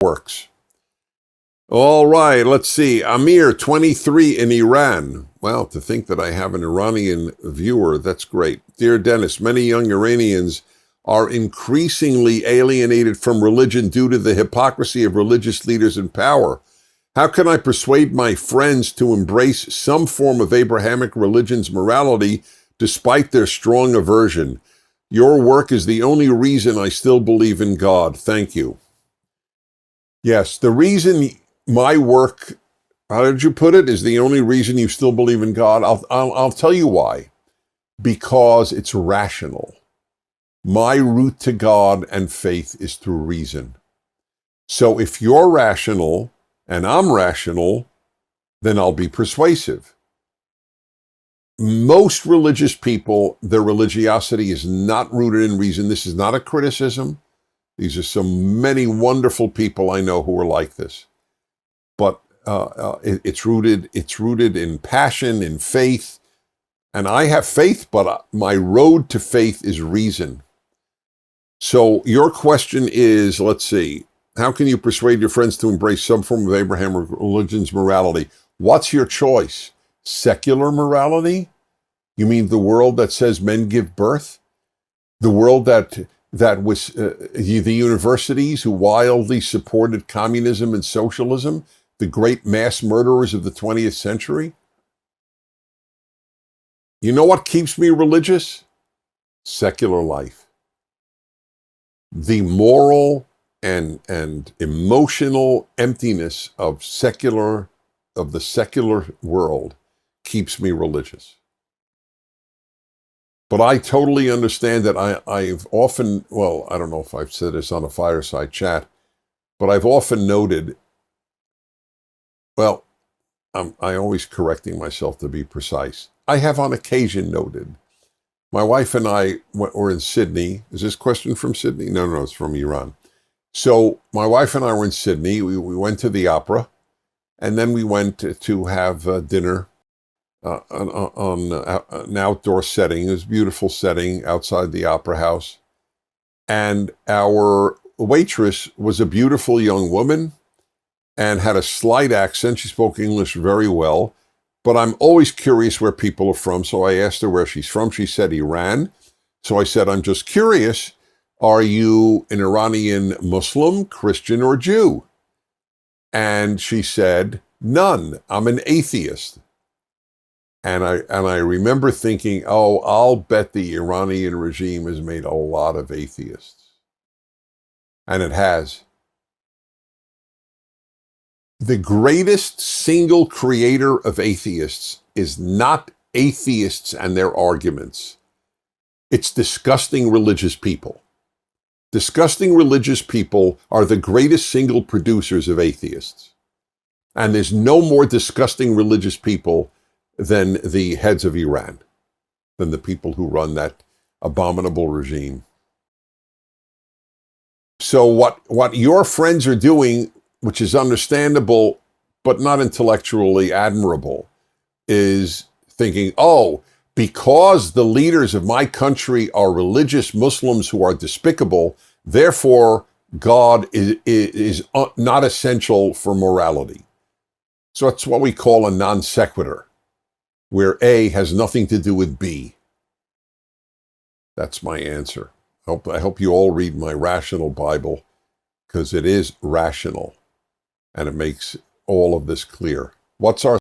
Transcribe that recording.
works. All right, let's see. Amir, 23 in Iran. Well, to think that I have an Iranian viewer, that's great. Dear Dennis, many young Iranians are increasingly alienated from religion due to the hypocrisy of religious leaders in power. How can I persuade my friends to embrace some form of Abrahamic religion's morality despite their strong aversion? Your work is the only reason I still believe in God. Thank you. Yes, the reason my work, how did you put it, is the only reason you still believe in God. I'll tell you why. Because it's rational. My route to God and faith is through reason. So if you're rational and I'm rational, then I'll be persuasive. Most religious people, their religiosity is not rooted in reason. This is not a criticism. These are many wonderful people I know who are like this. But it's rooted in passion, in faith. And I have faith, but my road to faith is reason. So your question is, let's see, how can you persuade your friends to embrace some form of Abrahamic religion's morality? What's your choice? Secular morality? You mean the world that says men give birth? The world that was the universities who wildly supported communism and socialism, the great mass murderers of the 20th century? You know what keeps me religious? Secular life. The moral and emotional emptiness of the secular world keeps me religious. But I totally understand that I've often, well, I don't know if I've said this on a fireside chat, but I've often noted, well, I always correcting myself to be precise. I have on occasion noted, my wife and I were in Sydney. Is this question from Sydney? No, it's from Iran. So my wife and I were in Sydney. We went to the opera, and then we went to have dinner on an outdoor setting. It was a beautiful setting outside the opera house. And our waitress was a beautiful young woman and had a slight accent. She spoke English very well. But I'm always curious where people are from, so I asked her where she's from. She said Iran. So I said, I'm just curious, are you an Iranian Muslim, Christian, or Jew? And she said, none. I'm an atheist. And I remember thinking, oh, I'll bet the Iranian regime has made a lot of atheists. And it has. The greatest single creator of atheists is not atheists and their arguments. It's disgusting religious people. Disgusting religious people are the greatest single producers of atheists. And there's no more disgusting religious people than the heads of Iran, than the people who run that abominable regime. So what your friends are doing, which is understandable, but not intellectually admirable, is thinking, oh, because the leaders of my country are religious Muslims who are despicable, therefore God is not essential for morality. So that's what we call a non sequitur, where A has nothing to do with B. That's my answer. I hope you all read my Rational Bible, because it is rational. And it makes all of this clear. What's our